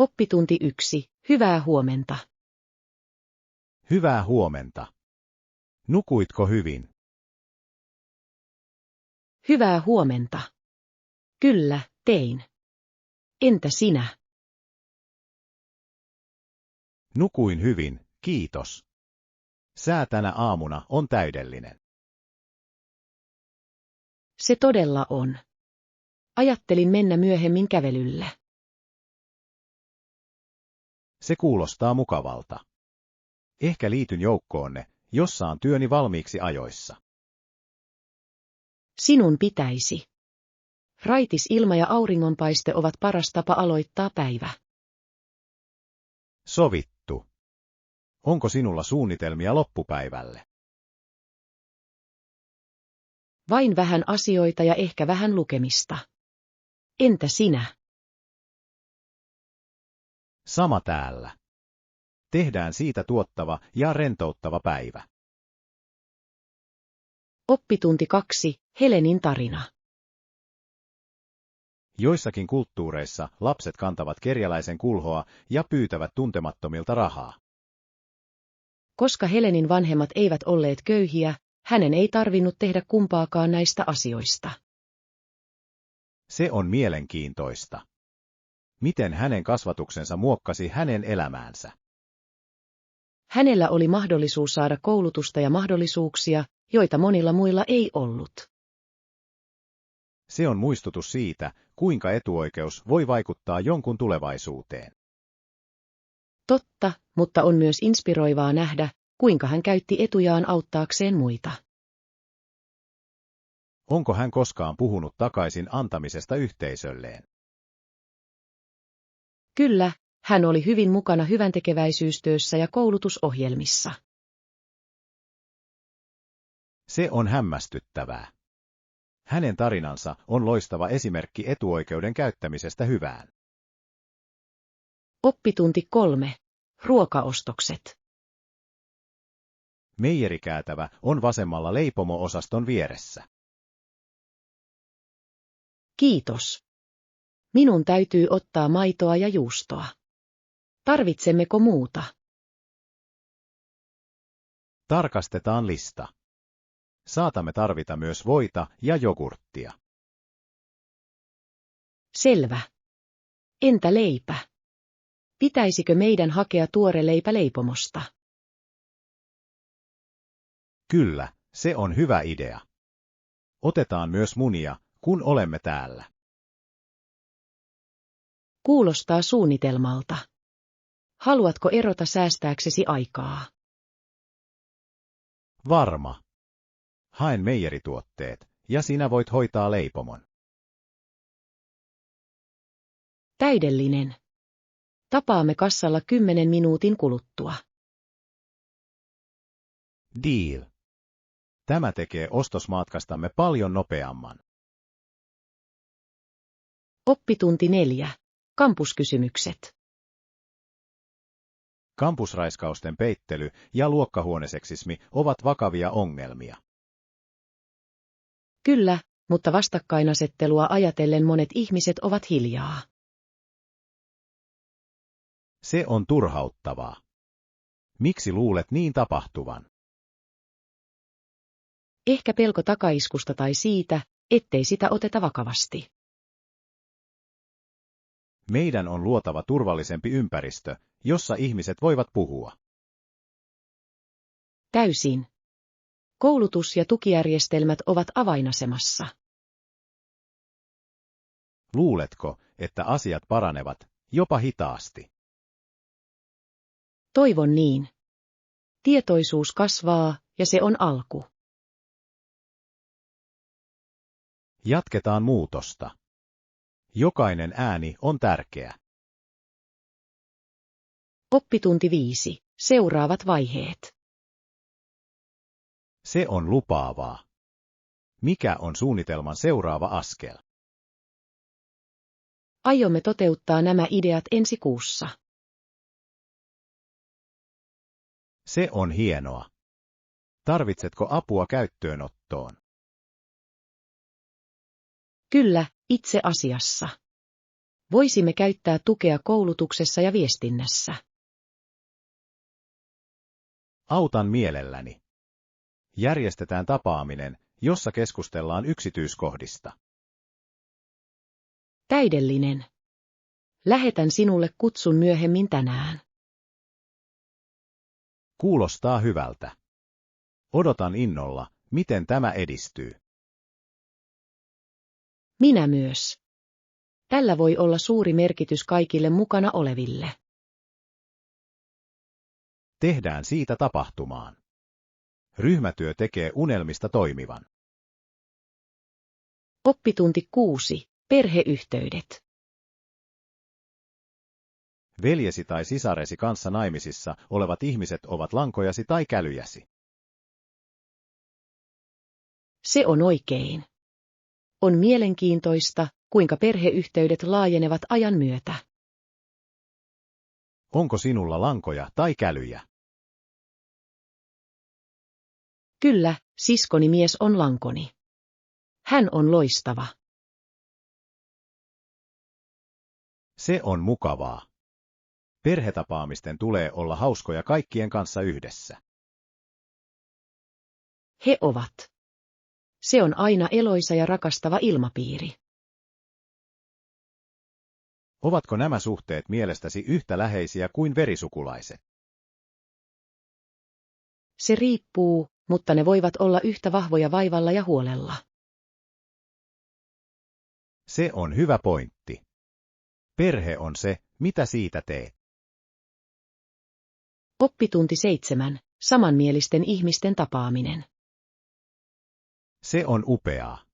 Oppitunti 1. Hyvää huomenta. Hyvää huomenta. Nukuitko hyvin? Hyvää huomenta. Kyllä, tein. Entä sinä? Nukuin hyvin, kiitos. Sää tänä aamuna on täydellinen. Se todella on. Ajattelin mennä myöhemmin kävelylle. Se kuulostaa mukavalta. Ehkä liityn joukkoonne, jos saan työni valmiiksi ajoissa. Sinun pitäisi. Raitis ilma ja auringonpaiste ovat paras tapa aloittaa päivä. Sovittu. Onko sinulla suunnitelmia loppupäivälle? Vain vähän asioita ja ehkä vähän lukemista. Entä sinä? Sama täällä. Tehdään siitä tuottava ja rentouttava päivä. Oppitunti 2. Helenin tarina. Joissakin kulttuureissa lapset kantavat kerjäläisen kulhoa ja pyytävät tuntemattomilta rahaa. Koska Helenin vanhemmat eivät olleet köyhiä, hänen ei tarvinnut tehdä kumpaakaan näistä asioista. Se on mielenkiintoista. Miten hänen kasvatuksensa muokkasi hänen elämäänsä? Hänellä oli mahdollisuus saada koulutusta ja mahdollisuuksia, joita monilla muilla ei ollut. Se on muistutus siitä, kuinka etuoikeus voi vaikuttaa jonkun tulevaisuuteen. Totta, mutta on myös inspiroivaa nähdä, kuinka hän käytti etujaan auttaakseen muita. Onko hän koskaan puhunut takaisin antamisesta yhteisölleen? Kyllä, hän oli hyvin mukana hyväntekeväisyystyössä ja koulutusohjelmissa. Se on hämmästyttävää. Hänen tarinansa on loistava esimerkki etuoikeuden käyttämisestä hyvään. Oppitunti 3. Ruokaostokset. Meijerikäytävä on vasemmalla leipomo-osaston vieressä. Kiitos. Minun täytyy ottaa maitoa ja juustoa. Tarvitsemmeko muuta? Tarkastetaan lista. Saatamme tarvita myös voita ja jogurttia. Selvä. Entä leipä? Pitäisikö meidän hakea tuore leipä leipomosta? Kyllä, se on hyvä idea. Otetaan myös munia, kun olemme täällä. Kuulostaa suunnitelmalta. Haluatko erota säästääksesi aikaa? Varma. Haen meijerituotteet, ja sinä voit hoitaa leipomon. Täydellinen. Tapaamme kassalla 10 minuutin kuluttua. Deal. Tämä tekee ostosmatkastamme paljon nopeamman. Oppitunti 4. Kampuskysymykset. Kampusraiskausten peittely ja luokkahuoneseksismi ovat vakavia ongelmia. Kyllä, mutta vastakkainasettelua ajatellen monet ihmiset ovat hiljaa. Se on turhauttavaa. Miksi luulet niin tapahtuvan? Ehkä pelko takaiskusta tai siitä, ettei sitä oteta vakavasti. Meidän on luotava turvallisempi ympäristö, jossa ihmiset voivat puhua. Täysin. Koulutus- ja tukijärjestelmät ovat avainasemassa. Luuletko, että asiat paranevat, jopa hitaasti? Toivon niin. Tietoisuus kasvaa, ja se on alku. Jatketaan muutosta. Jokainen ääni on tärkeä. Oppitunti 5. Seuraavat vaiheet. Se on lupaavaa. Mikä on suunnitelman seuraava askel? Aiomme toteuttaa nämä ideat ensi kuussa. Se on hienoa. Tarvitsetko apua käyttöönottoon? Kyllä, itse asiassa. Voisimme käyttää tukea koulutuksessa ja viestinnässä. Autan mielelläni. Järjestetään tapaaminen, jossa keskustellaan yksityiskohdista. Täydellinen. Lähetän sinulle kutsun myöhemmin tänään. Kuulostaa hyvältä. Odotan innolla, miten tämä edistyy. Minä myös. Tällä voi olla suuri merkitys kaikille mukana oleville. Tehdään siitä tapahtumaan. Ryhmätyö tekee unelmista toimivan. Oppitunti 6. Perheyhteydet. Veljesi tai sisaresi kanssa naimisissa olevat ihmiset ovat lankojasi tai kälyjäsi. Se on oikein. On mielenkiintoista, kuinka perheyhteydet laajenevat ajan myötä. Onko sinulla lankoja tai kälyjä? Kyllä, siskoni mies on lankoni. Hän on loistava. Se on mukavaa. Perhetapaamisten tulee olla hauskoja kaikkien kanssa yhdessä. He ovat. Se on aina eloisa ja rakastava ilmapiiri. Ovatko nämä suhteet mielestäsi yhtä läheisiä kuin verisukulaiset? Se riippuu, mutta ne voivat olla yhtä vahvoja vaivalla ja huolella. Se on hyvä pointti. Perhe on se, mitä siitä teet. Oppitunti 7. Samanmielisten ihmisten tapaaminen. Se on upeaa.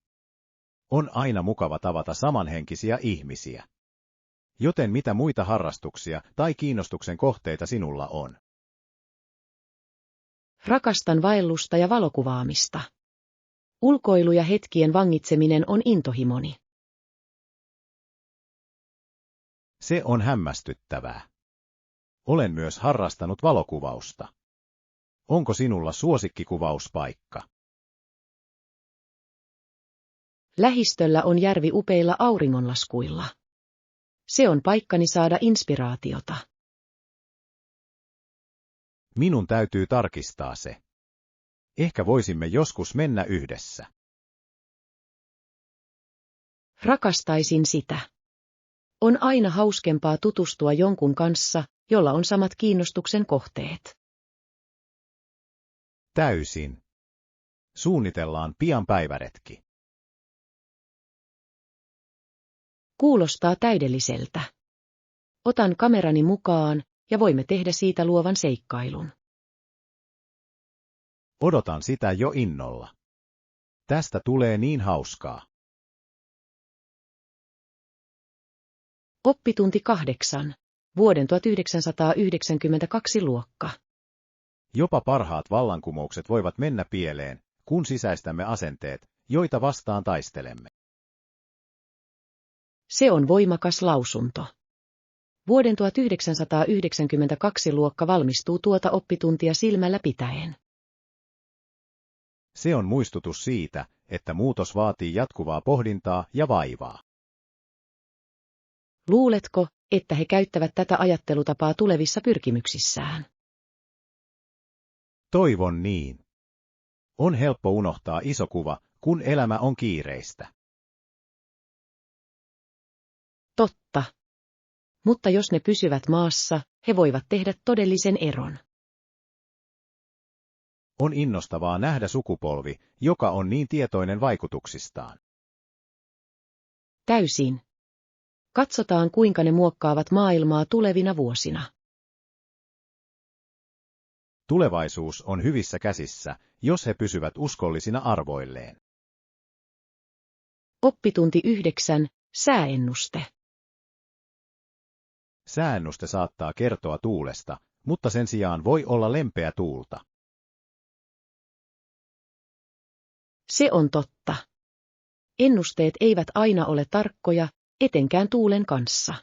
On aina mukava tavata samanhenkisiä ihmisiä. Joten mitä muita harrastuksia tai kiinnostuksen kohteita sinulla on? Rakastan vaellusta ja valokuvaamista. Ulkoilu ja hetkien vangitseminen on intohimoni. Se on hämmästyttävää. Olen myös harrastanut valokuvausta. Onko sinulla suosikkikuvauspaikka? Lähistöllä on järvi upeilla auringonlaskuilla. Se on paikkani saada inspiraatiota. Minun täytyy tarkistaa se. Ehkä voisimme joskus mennä yhdessä. Rakastaisin sitä. On aina hauskempaa tutustua jonkun kanssa, jolla on samat kiinnostuksen kohteet. Täysin. Suunnitellaan pian päiväretki. Kuulostaa täydelliseltä. Otan kamerani mukaan, ja voimme tehdä siitä luovan seikkailun. Odotan sitä jo innolla. Tästä tulee niin hauskaa. Oppitunti 8. Vuoden 1992 luokka. Jopa parhaat vallankumoukset voivat mennä pieleen, kun sisäistämme asenteet, joita vastaan taistelemme. Se on voimakas lausunto. Vuoden 1992 luokka valmistuu tuota oppituntia silmällä pitäen. Se on muistutus siitä, että muutos vaatii jatkuvaa pohdintaa ja vaivaa. Luuletko, että he käyttävät tätä ajattelutapaa tulevissa pyrkimyksissään? Toivon niin. On helppo unohtaa iso kuva, kun elämä on kiireistä. Totta. Mutta jos ne pysyvät maassa, he voivat tehdä todellisen eron. On innostavaa nähdä sukupolvi, joka on niin tietoinen vaikutuksistaan. Täysin. Katsotaan, kuinka ne muokkaavat maailmaa tulevina vuosina. Tulevaisuus on hyvissä käsissä, jos he pysyvät uskollisina arvoilleen. Oppitunti 9. Sääennuste. Sääennuste saattaa kertoa tuulesta, mutta sen sijaan voi olla lempeä tuulta. Se on totta. Ennusteet eivät aina ole tarkkoja, etenkään tuulen kanssa.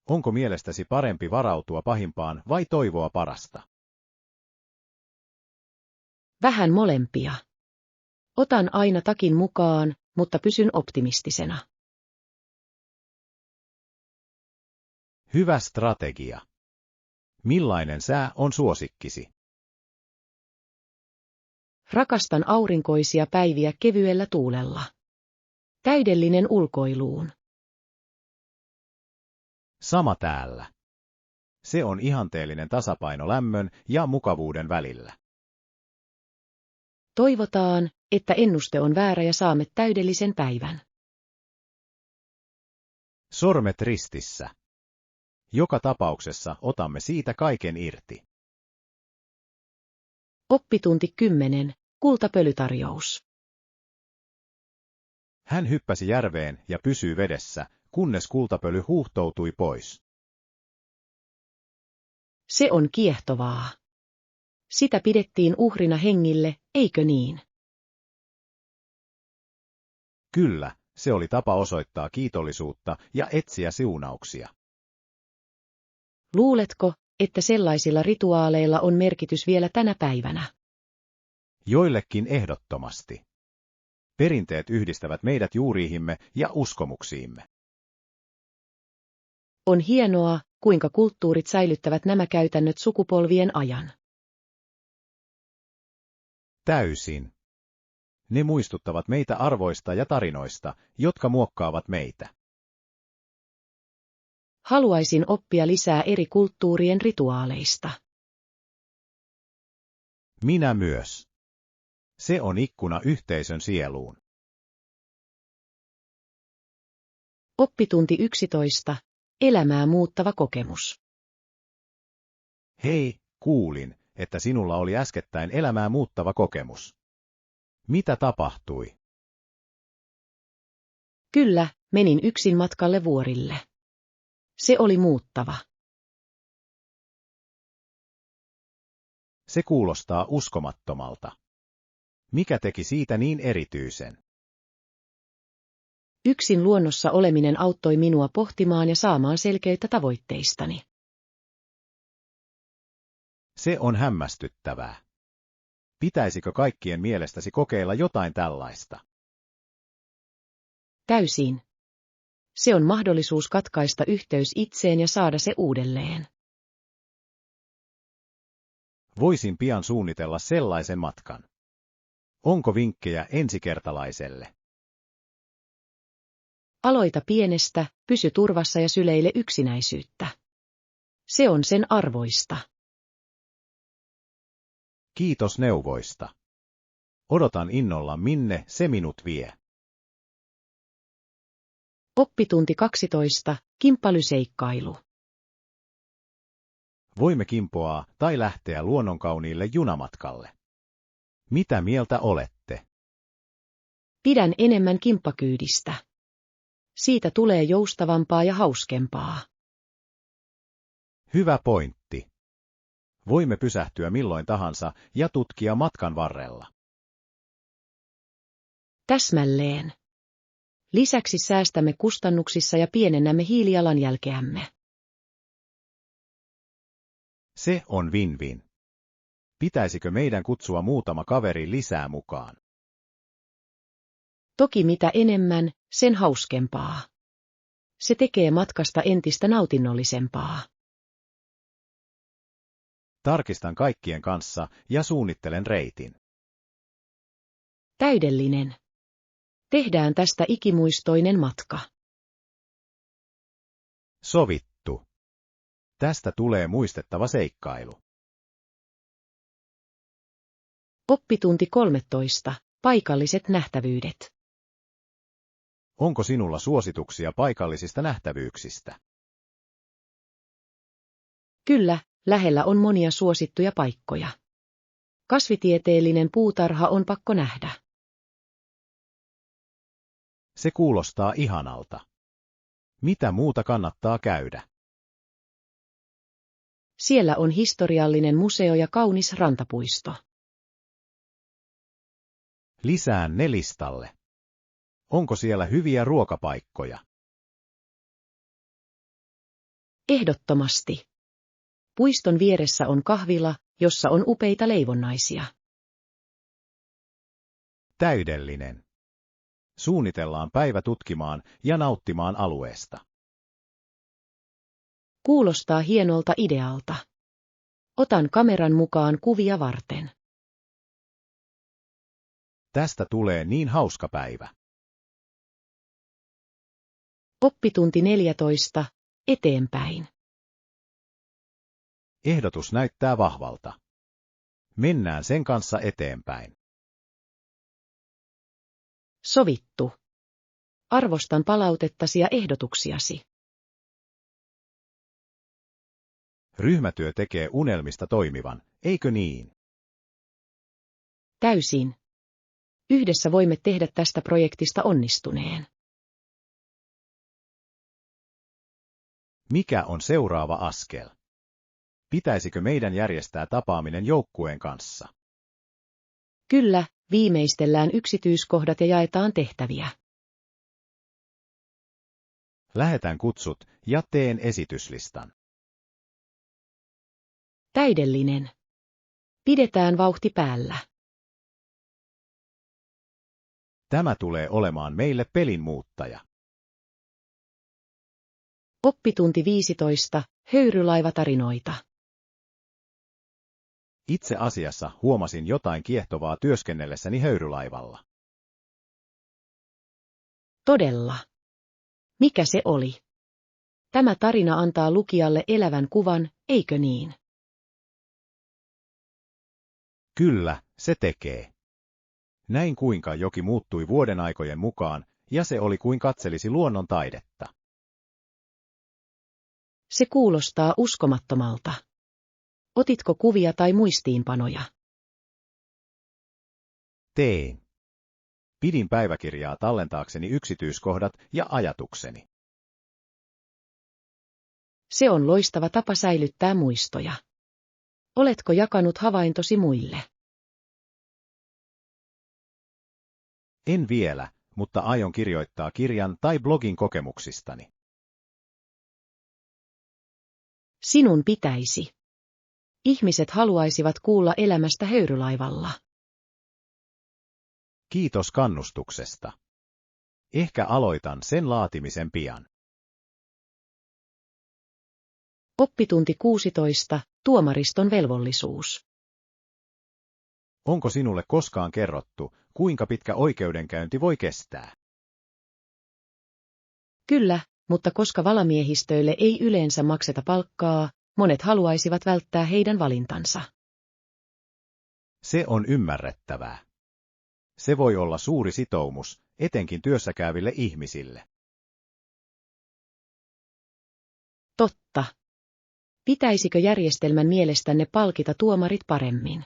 Onko mielestäsi parempi varautua pahimpaan vai toivoa parasta? Vähän molempia. Otan aina takin mukaan, mutta pysyn optimistisena. Hyvä strategia. Millainen sää on suosikkisi? Rakastan aurinkoisia päiviä kevyellä tuulella. Täydellinen ulkoiluun. Sama täällä. Se on ihanteellinen tasapaino lämmön ja mukavuuden välillä. Toivotaan, että ennuste on väärä ja saamme täydellisen päivän. Sormet ristissä. Joka tapauksessa otamme siitä kaiken irti. Oppitunti 10. Kultapölytarjous. Hän hyppäsi järveen ja pysyi vedessä, kunnes kultapöly huuhtoutui pois. Se on kiehtovaa. Sitä pidettiin uhrina hengille, eikö niin? Kyllä, se oli tapa osoittaa kiitollisuutta ja etsiä siunauksia. Luuletko, että sellaisilla rituaaleilla on merkitys vielä tänä päivänä? Joillekin ehdottomasti. Perinteet yhdistävät meidät juuriihimme ja uskomuksiimme. On hienoa, kuinka kulttuurit säilyttävät nämä käytännöt sukupolvien ajan. Täysin. Ne muistuttavat meitä arvoista ja tarinoista, jotka muokkaavat meitä. Haluaisin oppia lisää eri kulttuurien rituaaleista. Minä myös. Se on ikkuna yhteisön sieluun. Oppitunti 11. Elämää muuttava kokemus. Hei, kuulin, että sinulla oli äskettäin elämää muuttava kokemus. Mitä tapahtui? Kyllä, menin yksin matkalle vuorille. Se oli muuttava. Se kuulostaa uskomattomalta. Mikä teki siitä niin erityisen? Yksin luonnossa oleminen auttoi minua pohtimaan ja saamaan selkeyttä tavoitteistani. Se on hämmästyttävää. Pitäisikö kaikkien mielestäsi kokeilla jotain tällaista? Täysin. Se on mahdollisuus katkaista yhteys itseen ja saada se uudelleen. Voisin pian suunnitella sellaisen matkan. Onko vinkkejä ensikertalaiselle? Aloita pienestä, pysy turvassa ja syleile yksinäisyyttä. Se on sen arvoista. Kiitos neuvoista. Odotan innolla, minne se minut vie. Oppitunti 12. Kimppalyseikkailu. Voimme kimpoaa tai lähteä luonnonkauniille junamatkalle. Mitä mieltä olette? Pidän enemmän kimppakyydistä. Siitä tulee joustavampaa ja hauskempaa. Hyvä pointti. Voimme pysähtyä milloin tahansa ja tutkia matkan varrella. Täsmälleen. Lisäksi säästämme kustannuksissa ja pienennämme hiilijalanjälkeämme. Se on win-win. Pitäisikö meidän kutsua muutama kaveri lisää mukaan? Toki mitä enemmän, sen hauskempaa. Se tekee matkasta entistä nautinnollisempaa. Tarkistan kaikkien kanssa ja suunnittelen reitin. Täydellinen. Tehdään tästä ikimuistoinen matka. Sovittu. Tästä tulee muistettava seikkailu. Oppitunti 13. Paikalliset nähtävyydet. Onko sinulla suosituksia paikallisista nähtävyyksistä? Kyllä, lähellä on monia suosittuja paikkoja. Kasvitieteellinen puutarha on pakko nähdä. Se kuulostaa ihanalta. Mitä muuta kannattaa käydä? Siellä on historiallinen museo ja kaunis rantapuisto. Lisään ne listalle. Onko siellä hyviä ruokapaikkoja? Ehdottomasti. Puiston vieressä on kahvila, jossa on upeita leivonnaisia. Täydellinen. Suunnitellaan päivä tutkimaan ja nauttimaan alueesta. Kuulostaa hienolta idealta. Otan kameran mukaan kuvia varten. Tästä tulee niin hauska päivä. Oppitunti 14. Eteenpäin. Ehdotus näyttää vahvalta. Mennään sen kanssa eteenpäin. Sovittu. Arvostan palautettasi ja ehdotuksiasi. Ryhmätyö tekee unelmista toimivan, eikö niin? Täysin. Yhdessä voimme tehdä tästä projektista onnistuneen. Mikä on seuraava askel? Pitäisikö meidän järjestää tapaaminen joukkueen kanssa? Kyllä, viimeistellään yksityiskohdat ja jaetaan tehtäviä. Lähetän kutsut ja teen esityslistan. Täydellinen. Pidetään vauhti päällä. Tämä tulee olemaan meille pelin muuttaja. Oppitunti 15. Höyrylaivatarinoita. Itse asiassa huomasin jotain kiehtovaa työskennellessäni höyrylaivalla. Todella. Mikä se oli? Tämä tarina antaa lukijalle elävän kuvan, eikö niin? Kyllä, se tekee. Näin kuinka joki muuttui vuodenaikojen mukaan, ja se oli kuin katselisi luonnon taidetta. Se kuulostaa uskomattomalta. Otitko kuvia tai muistiinpanoja? Tein. Pidin päiväkirjaa tallentaakseni yksityiskohdat ja ajatukseni. Se on loistava tapa säilyttää muistoja. Oletko jakanut havaintosi muille? En vielä, mutta aion kirjoittaa kirjan tai blogin kokemuksistani. Sinun pitäisi. Ihmiset haluaisivat kuulla elämästä höyrylaivalla. Kiitos kannustuksesta. Ehkä aloitan sen laatimisen pian. Oppitunti 16. Tuomariston velvollisuus. Onko sinulle koskaan kerrottu, kuinka pitkä oikeudenkäynti voi kestää? Kyllä, mutta koska valamiehistöille ei yleensä makseta palkkaa, monet haluaisivat välttää heidän valintansa. Se on ymmärrettävää. Se voi olla suuri sitoumus, etenkin työssäkäyville ihmisille. Totta. Pitäisikö järjestelmän mielestänne palkita tuomarit paremmin?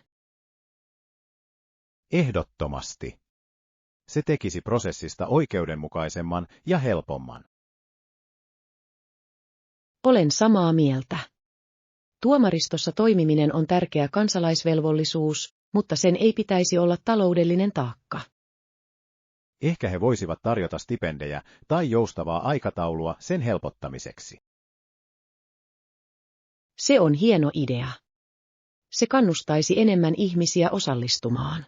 Ehdottomasti. Se tekisi prosessista oikeudenmukaisemman ja helpomman. Olen samaa mieltä. Tuomaristossa toimiminen on tärkeä kansalaisvelvollisuus, mutta sen ei pitäisi olla taloudellinen taakka. Ehkä he voisivat tarjota stipendejä tai joustavaa aikataulua sen helpottamiseksi. Se on hieno idea. Se kannustaisi enemmän ihmisiä osallistumaan.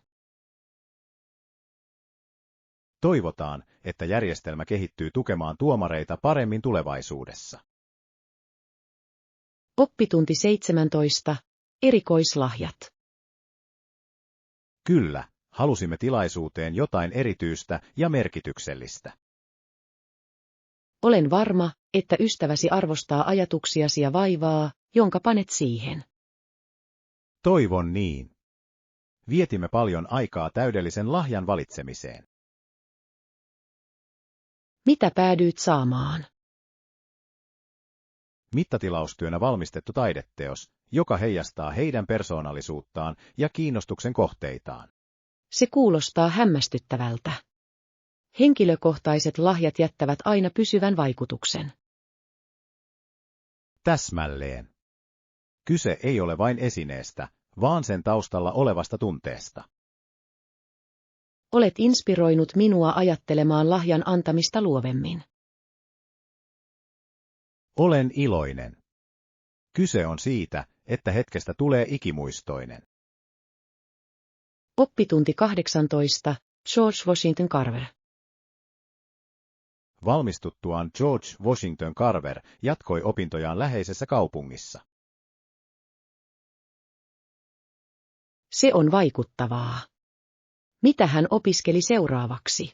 Toivotaan, että järjestelmä kehittyy tukemaan tuomareita paremmin tulevaisuudessa. Oppitunti 17. Erikoislahjat. Kyllä, halusimme tilaisuuteen jotain erityistä ja merkityksellistä. Olen varma, että ystäväsi arvostaa ajatuksiasi ja vaivaa, jonka panet siihen. Toivon niin. Vietimme paljon aikaa täydellisen lahjan valitsemiseen. Mitä päädyit saamaan? Mittatilaustyönä valmistettu taideteos, joka heijastaa heidän persoonallisuuttaan ja kiinnostuksen kohteitaan. Se kuulostaa hämmästyttävältä. Henkilökohtaiset lahjat jättävät aina pysyvän vaikutuksen. Täsmälleen. Kyse ei ole vain esineestä, vaan sen taustalla olevasta tunteesta. Olet inspiroinut minua ajattelemaan lahjan antamista luovemmin. Olen iloinen. Kyse on siitä, että hetkestä tulee ikimuistoinen. Oppitunti 18. George Washington Carver. Valmistuttuaan George Washington Carver jatkoi opintojaan läheisessä kaupungissa. Se on vaikuttavaa. Mitä hän opiskeli seuraavaksi?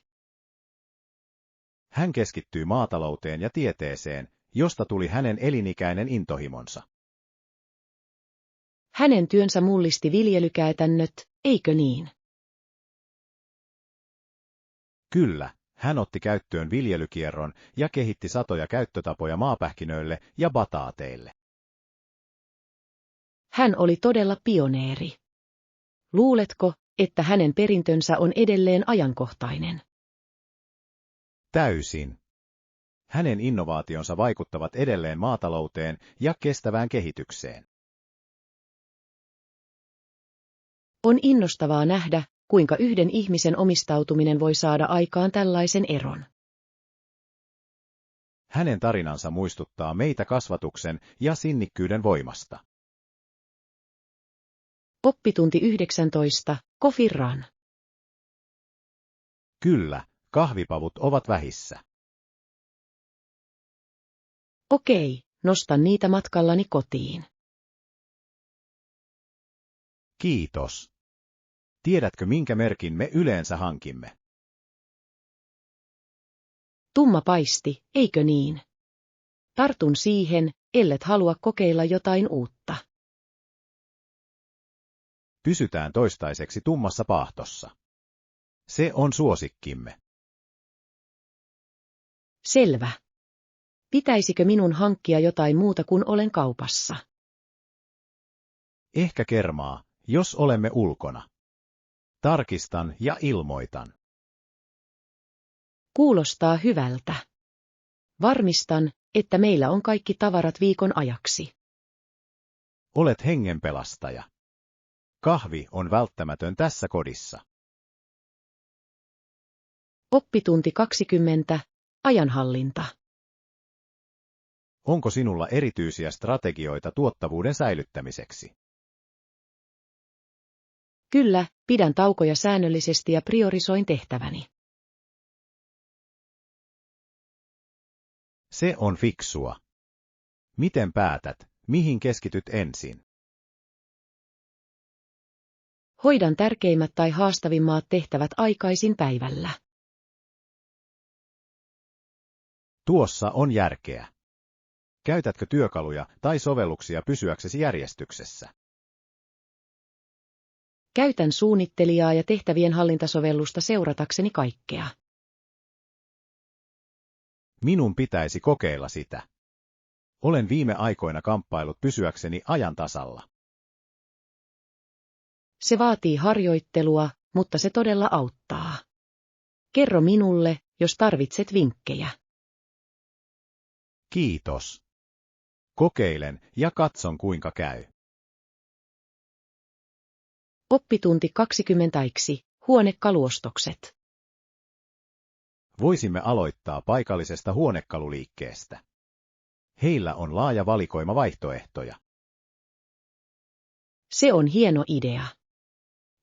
Hän keskittyi maatalouteen ja tieteeseen, josta tuli hänen elinikäinen intohimonsa. Hänen työnsä mullisti viljelykäytännöt, eikö niin? Kyllä, hän otti käyttöön viljelykierron ja kehitti satoja käyttötapoja maapähkinöille ja bataateille. Hän oli todella pioneeri. Luuletko, että hänen perintönsä on edelleen ajankohtainen? Täysin. Hänen innovaationsa vaikuttavat edelleen maatalouteen ja kestävään kehitykseen. On innostavaa nähdä, kuinka yhden ihmisen omistautuminen voi saada aikaan tällaisen eron. Hänen tarinansa muistuttaa meitä kasvatuksen ja sinnikkyyden voimasta. Oppitunti 19. Coffee Run. Kyllä, kahvipavut ovat vähissä. Okei, nostan niitä matkallani kotiin. Kiitos. Tiedätkö, minkä merkin me yleensä hankimme? Tumma paisti, eikö niin? Tartun siihen, ellet halua kokeilla jotain uutta. Pysytään toistaiseksi tummassa paahtossa. Se on suosikkimme. Selvä. Pitäisikö minun hankkia jotain muuta kuin olen kaupassa? Ehkä kermaa, jos olemme ulkona. Tarkistan ja ilmoitan. Kuulostaa hyvältä. Varmistan, että meillä on kaikki tavarat viikon ajaksi. Olet hengenpelastaja. Kahvi on välttämätön tässä kodissa. Oppitunti 20. Ajanhallinta. Onko sinulla erityisiä strategioita tuottavuuden säilyttämiseksi? Kyllä, pidän taukoja säännöllisesti ja priorisoin tehtäväni. Se on fiksua. Miten päätät, mihin keskityt ensin? Hoidan tärkeimmät tai haastavimmat tehtävät aikaisin päivällä. Tuossa on järkeä. Käytätkö työkaluja tai sovelluksia pysyäksesi järjestyksessä? Käytän suunnittelijaa ja tehtävien hallintasovellusta seuratakseni kaikkea. Minun pitäisi kokeilla sitä. Olen viime aikoina kamppailut pysyäkseni ajan tasalla. Se vaatii harjoittelua, mutta se todella auttaa. Kerro minulle, jos tarvitset vinkkejä. Kiitos. Kokeilen ja katson kuinka käy. Oppitunti 20. Huonekaluostokset. Voisimme aloittaa paikallisesta huonekaluliikkeestä. Heillä on laaja valikoima vaihtoehtoja. Se on hieno idea.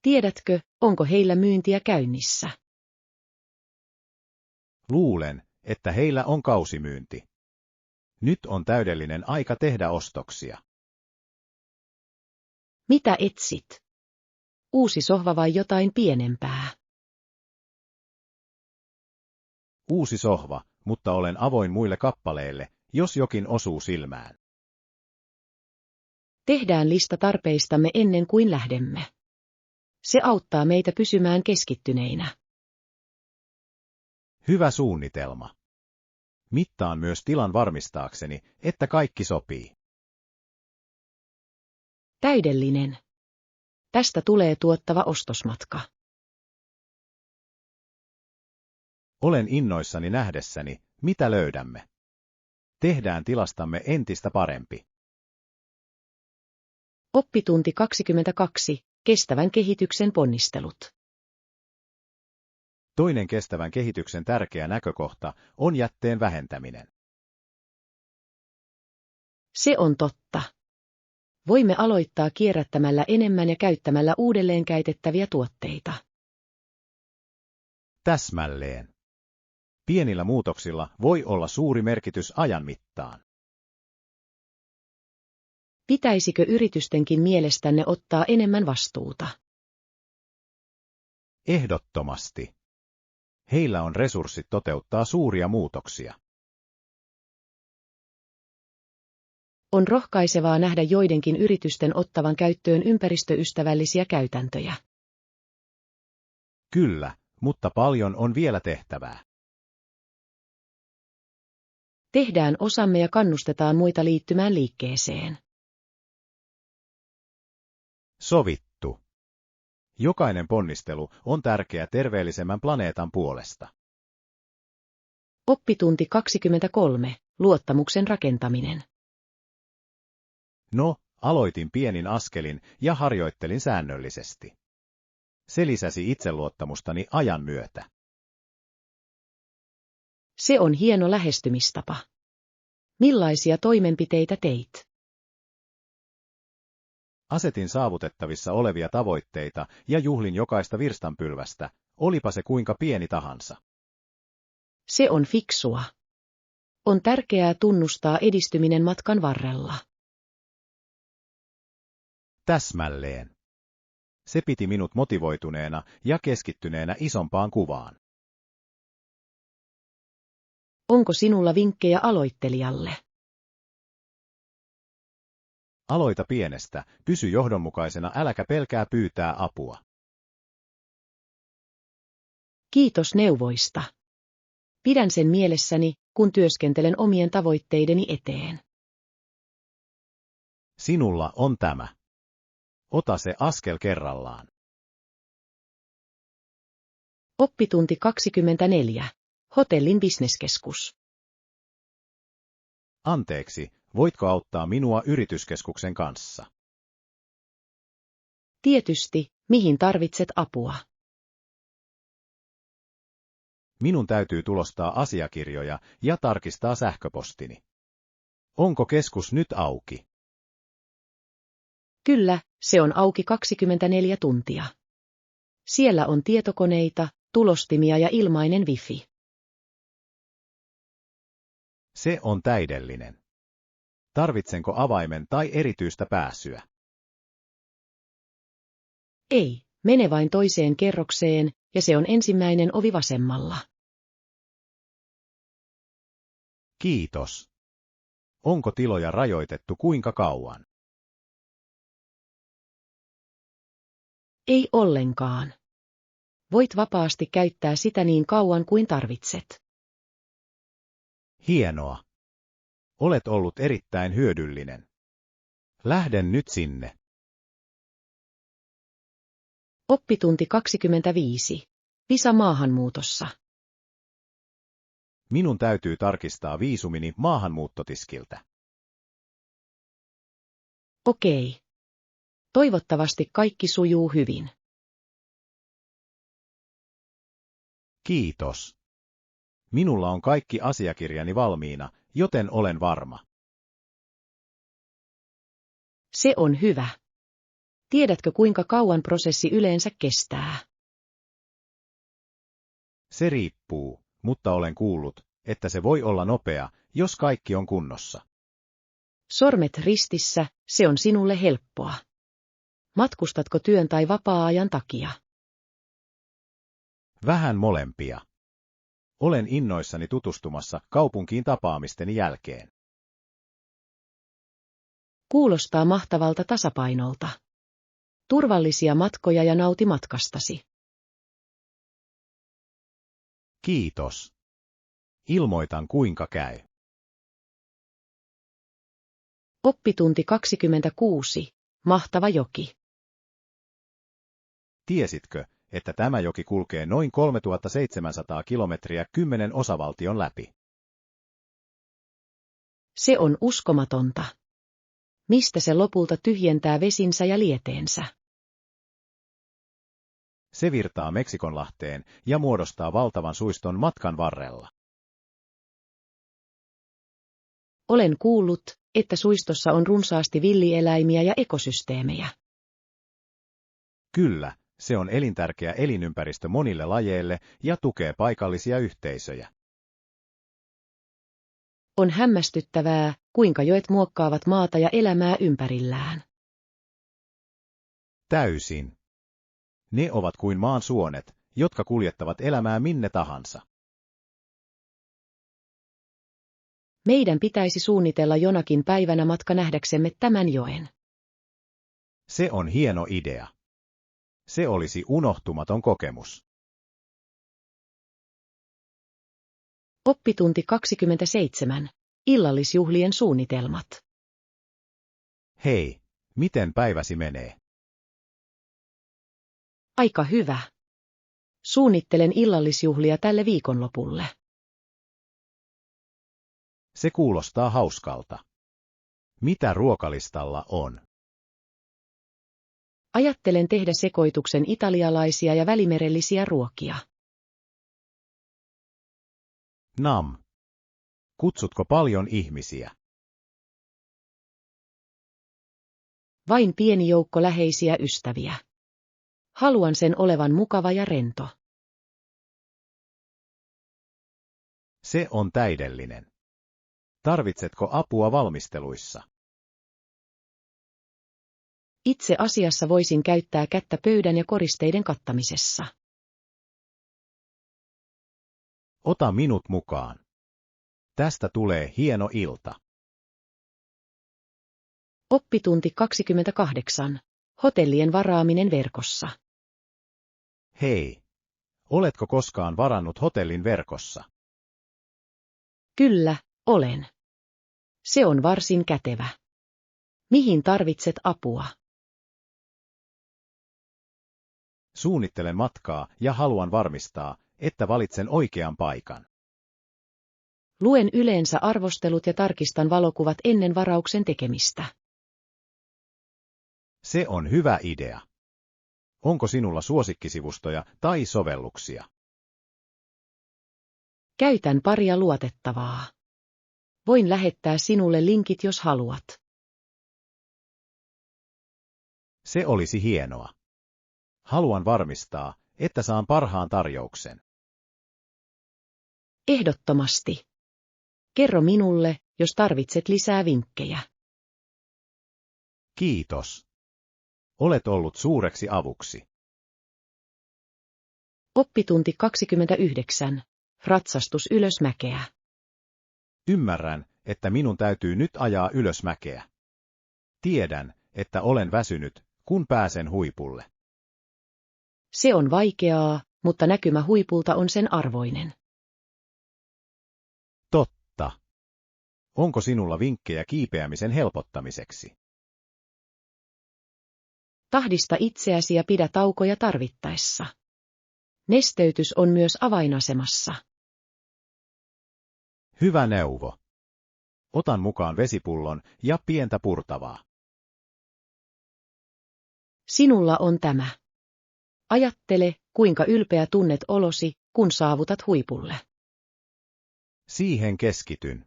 Tiedätkö, onko heillä myyntiä käynnissä? Luulen, että heillä on kausimyynti. Nyt on täydellinen aika tehdä ostoksia. Mitä etsit? Uusi sohva vai jotain pienempää? Uusi sohva, mutta olen avoin muille kappaleille, jos jokin osuu silmään. Tehdään lista tarpeistamme ennen kuin lähdemme. Se auttaa meitä pysymään keskittyneinä. Hyvä suunnitelma. Mittaan myös tilan varmistaakseni, että kaikki sopii. Täydellinen. Tästä tulee tuottava ostosmatka. Olen innoissani nähdessäni, mitä löydämme. Tehdään tilastamme entistä parempi. Oppitunti 22. Kestävän kehityksen ponnistelut. Toinen kestävän kehityksen tärkeä näkökohta on jätteen vähentäminen. Se on totta. Voimme aloittaa kierrättämällä enemmän ja käyttämällä uudelleen käytettäviä tuotteita. Täsmälleen. Pienillä muutoksilla voi olla suuri merkitys ajan mittaan. Pitäisikö yritystenkin mielestänne ottaa enemmän vastuuta? Ehdottomasti. Heillä on resurssit toteuttaa suuria muutoksia. On rohkaisevaa nähdä joidenkin yritysten ottavan käyttöön ympäristöystävällisiä käytäntöjä. Kyllä, mutta paljon on vielä tehtävää. Tehdään osamme ja kannustetaan muita liittymään liikkeeseen. Sovittu. Jokainen ponnistelu on tärkeä terveellisemmän planeetan puolesta. Oppitunti 23. Luottamuksen rakentaminen. No, aloitin pienin askelin ja harjoittelin säännöllisesti. Se lisäsi itseluottamustani ajan myötä. Se on hieno lähestymistapa. Millaisia toimenpiteitä teit? Asetin saavutettavissa olevia tavoitteita ja juhlin jokaista virstanpylvästä, olipa se kuinka pieni tahansa. Se on fiksua. On tärkeää tunnustaa edistyminen matkan varrella. Täsmälleen. Se piti minut motivoituneena ja keskittyneenä isompaan kuvaan. Onko sinulla vinkkejä aloittelijalle? Aloita pienestä, pysy johdonmukaisena, äläkä pelkää pyytää apua. Kiitos neuvoista. Pidän sen mielessäni, kun työskentelen omien tavoitteideni eteen. Sinulla on tämä. Ota se askel kerrallaan. Oppitunti 24. Hotellin bisneskeskus. Anteeksi, voitko auttaa minua yrityskeskuksen kanssa? Tietysti, mihin tarvitset apua? Minun täytyy tulostaa asiakirjoja ja tarkistaa sähköpostini. Onko keskus nyt auki? Kyllä, se on auki 24 tuntia. Siellä on tietokoneita, tulostimia ja ilmainen wifi. Se on täydellinen. Tarvitsenko avaimen tai erityistä pääsyä? Ei, mene vain toiseen kerrokseen, ja se on ensimmäinen ovi vasemmalla. Kiitos. Onko tiloja rajoitettu kuinka kauan? Ei ollenkaan. Voit vapaasti käyttää sitä niin kauan kuin tarvitset. Hienoa. Olet ollut erittäin hyödyllinen. Lähden nyt sinne. Oppitunti 25. Visa maahanmuutossa. Minun täytyy tarkistaa viisumini maahanmuuttotiskiltä. Okei. Toivottavasti kaikki sujuu hyvin. Kiitos. Minulla on kaikki asiakirjani valmiina, joten olen varma. Se on hyvä. Tiedätkö kuinka kauan prosessi yleensä kestää? Se riippuu, mutta olen kuullut, että se voi olla nopea, jos kaikki on kunnossa. Sormet ristissä, se on sinulle helppoa. Matkustatko työn tai vapaa-ajan takia? Vähän molempia. Olen innoissani tutustumassa kaupunkiin tapaamisteni jälkeen. Kuulostaa mahtavalta tasapainolta. Turvallisia matkoja ja nauti matkastasi. Kiitos. Ilmoitan kuinka käy. Oppitunti 26. Mahtava joki. Tiesitkö, että tämä joki kulkee noin 3700 kilometriä 10 osavaltion läpi? Se on uskomatonta. Mistä se lopulta tyhjentää vesinsä ja lieteensä? Se virtaa Meksikonlahteen ja muodostaa valtavan suiston matkan varrella. Olen kuullut, että suistossa on runsaasti villieläimiä ja ekosysteemejä. Kyllä, se on elintärkeä elinympäristö monille lajeille ja tukee paikallisia yhteisöjä. On hämmästyttävää, kuinka joet muokkaavat maata ja elämää ympärillään. Täysin. Ne ovat kuin maan suonet, jotka kuljettavat elämää minne tahansa. Meidän pitäisi suunnitella jonakin päivänä matka nähdäksemme tämän joen. Se on hieno idea. Se olisi unohtumaton kokemus. Oppitunti 27. Illallisjuhlien suunnitelmat. Hei, miten päiväsi menee? Aika hyvä. Suunnittelen illallisjuhlia tälle viikonlopulle. Se kuulostaa hauskalta. Mitä ruokalistalla on? Ajattelen tehdä sekoituksen italialaisia ja välimerellisiä ruokia. Nam. Kutsutko paljon ihmisiä? Vain pieni joukko läheisiä ystäviä. Haluan sen olevan mukava ja rento. Se on täydellinen. Tarvitsetko apua valmisteluissa? Itse asiassa voisin käyttää kättä pöydän ja koristeiden kattamisessa. Ota minut mukaan. Tästä tulee hieno ilta. Oppitunti 28. Hotellien varaaminen verkossa. Hei, oletko koskaan varannut hotellin verkossa? Kyllä, olen. Se on varsin kätevä. Mihin tarvitset apua? Suunnittelen matkaa ja haluan varmistaa, että valitsen oikean paikan. Luen yleensä arvostelut ja tarkistan valokuvat ennen varauksen tekemistä. Se on hyvä idea. Onko sinulla suosikkisivustoja tai sovelluksia? Käytän paria luotettavaa. Voin lähettää sinulle linkit, jos haluat. Se olisi hienoa. Haluan varmistaa, että saan parhaan tarjouksen. Ehdottomasti. Kerro minulle, jos tarvitset lisää vinkkejä. Kiitos. Olet ollut suureksi avuksi. Oppitunti 29. Ratsastus ylösmäkeä. Ymmärrän, että minun täytyy nyt ajaa ylösmäkeä. Tiedän, että olen väsynyt, kun pääsen huipulle. Se on vaikeaa, mutta näkymä huipulta on sen arvoinen. Totta. Onko sinulla vinkkejä kiipeämisen helpottamiseksi? Tahdista itseäsi ja pidä taukoja tarvittaessa. Nesteytys on myös avainasemassa. Hyvä neuvo. Otan mukaan vesipullon ja pientä purtavaa. Sinulla on tämä. Ajattele, kuinka ylpeä tunnet olosi, kun saavutat huipulle. Siihen keskityn.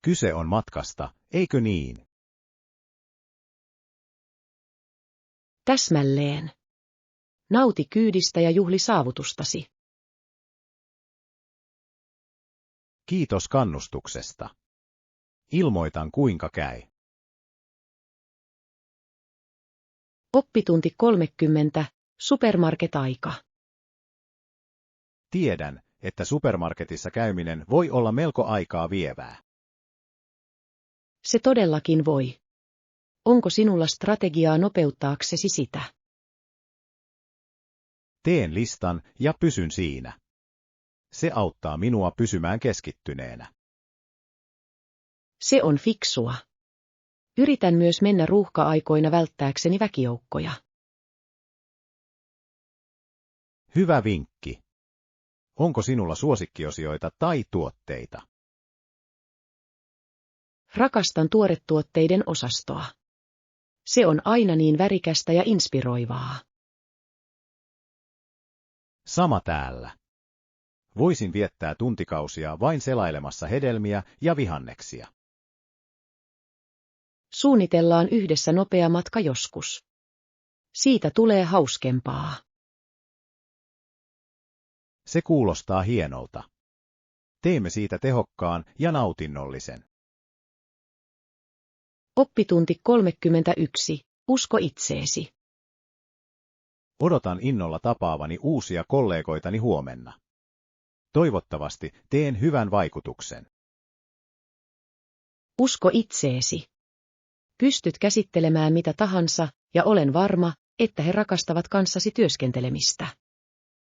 Kyse on matkasta, eikö niin? Täsmälleen. Nauti kyydistä ja juhli saavutustasi. Kiitos kannustuksesta. Ilmoitan kuinka käy. Oppitunti 30. Supermarket-aika. Tiedän, että supermarketissa käyminen voi olla melko aikaa vievää. Se todellakin voi. Onko sinulla strategiaa nopeuttaaksesi sitä? Teen listan ja pysyn siinä. Se auttaa minua pysymään keskittyneenä. Se on fiksua. Yritän myös mennä ruuhka-aikoina välttääkseni väkijoukkoja. Hyvä vinkki. Onko sinulla suosikkiosioita tai tuotteita? Rakastan tuoretuotteiden osastoa. Se on aina niin värikästä ja inspiroivaa. Sama täällä. Voisin viettää tuntikausia vain selailemassa hedelmiä ja vihanneksia. Suunnitellaan yhdessä nopea matka joskus. Siitä tulee hauskempaa. Se kuulostaa hienolta. Teemme siitä tehokkaan ja nautinnollisen. Oppitunti 31. Usko itseesi. Odotan innolla tapaavani uusia kollegoitani huomenna. Toivottavasti teen hyvän vaikutuksen. Usko itseesi. Pystyt käsittelemään mitä tahansa, ja olen varma, että he rakastavat kanssasi työskentelemistä.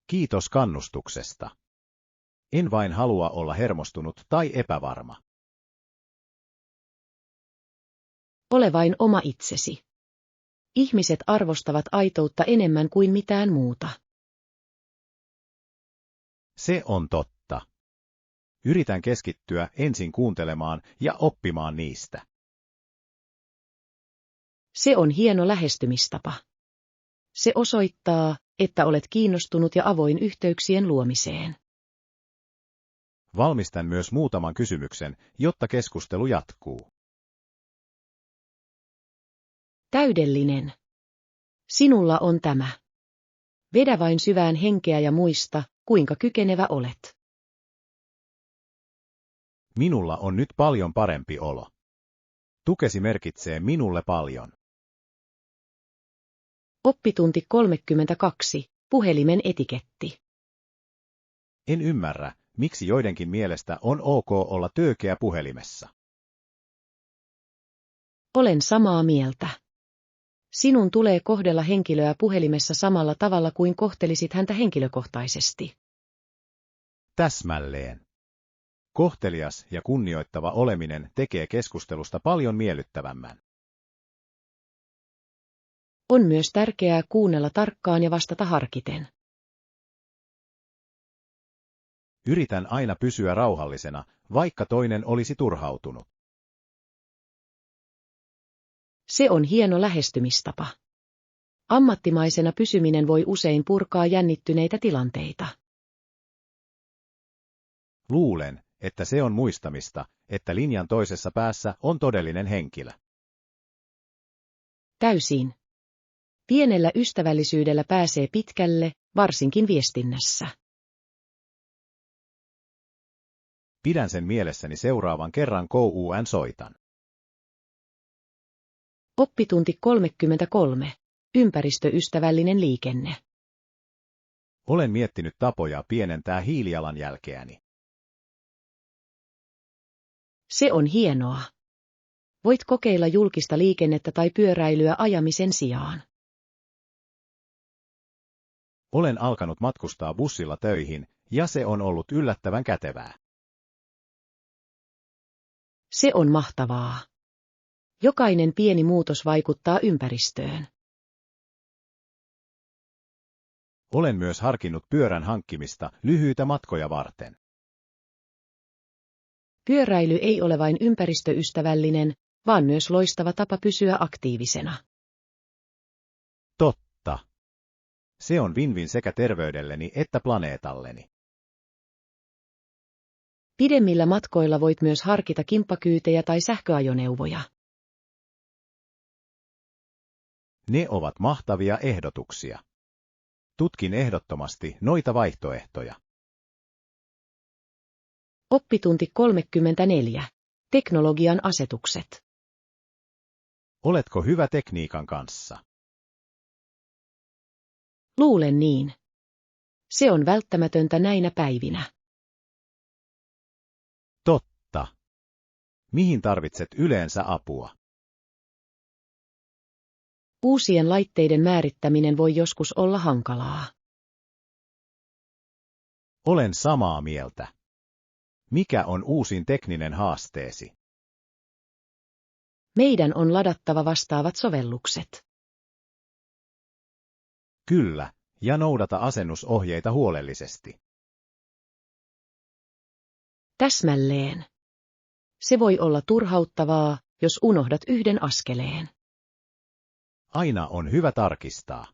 Kiitos kannustuksesta. En vain halua olla hermostunut tai epävarma. Ole vain oma itsesi. Ihmiset arvostavat aitoutta enemmän kuin mitään muuta. Se on totta. Yritän keskittyä ensin kuuntelemaan ja oppimaan niistä. Se on hieno lähestymistapa. Se osoittaa, että olet kiinnostunut ja avoin yhteyksien luomiseen. Valmistan myös muutaman kysymyksen, jotta keskustelu jatkuu. Täydellinen. Sinulla on tämä. Vedä vain syvään henkeä ja muista, kuinka kykenevä olet. Minulla on nyt paljon parempi olo. Tukesi merkitsee minulle paljon. Oppitunti 32. Puhelimen etiketti. En ymmärrä, miksi joidenkin mielestä on ok olla töykeä puhelimessa. Olen samaa mieltä. Sinun tulee kohdella henkilöä puhelimessa samalla tavalla kuin kohtelisit häntä henkilökohtaisesti. Täsmälleen. Kohtelias ja kunnioittava oleminen tekee keskustelusta paljon miellyttävämmän. On myös tärkeää kuunnella tarkkaan ja vastata harkiten. Yritän aina pysyä rauhallisena, vaikka toinen olisi turhautunut. Se on hieno lähestymistapa. Ammattimaisena pysyminen voi usein purkaa jännittyneitä tilanteita. Luulen, että se on muistamista, että linjan toisessa päässä on todellinen henkilö. Täysin. Pienellä ystävällisyydellä pääsee pitkälle, varsinkin viestinnässä. Pidän sen mielessäni seuraavan kerran kun soitan. Oppitunti 33. Ympäristöystävällinen liikenne. Olen miettinyt tapoja pienentää hiilijalanjälkeäni. Se on hienoa. Voit kokeilla julkista liikennettä tai pyöräilyä ajamisen sijaan. Olen alkanut matkustaa bussilla töihin, ja se on ollut yllättävän kätevää. Se on mahtavaa. Jokainen pieni muutos vaikuttaa ympäristöön. Olen myös harkinnut pyörän hankkimista lyhyitä matkoja varten. Pyöräily ei ole vain ympäristöystävällinen, vaan myös loistava tapa pysyä aktiivisena. Totta. Se on win-win sekä terveydelleni että planeetalleni. Pidemmillä matkoilla voit myös harkita kimppakyytejä tai sähköajoneuvoja. Ne ovat mahtavia ehdotuksia. Tutkin ehdottomasti noita vaihtoehtoja. Oppitunti 34. Teknologian asetukset. Oletko hyvä tekniikan kanssa? Luulen niin. Se on välttämätöntä näinä päivinä. Totta. Mihin tarvitset yleensä apua? Uusien laitteiden määrittäminen voi joskus olla hankalaa. Olen samaa mieltä. Mikä on uusin tekninen haasteesi? Meidän on ladattava vastaavat sovellukset. Kyllä, ja noudata asennusohjeita huolellisesti. Täsmälleen. Se voi olla turhauttavaa, jos unohdat yhden askeleen. Aina on hyvä tarkistaa.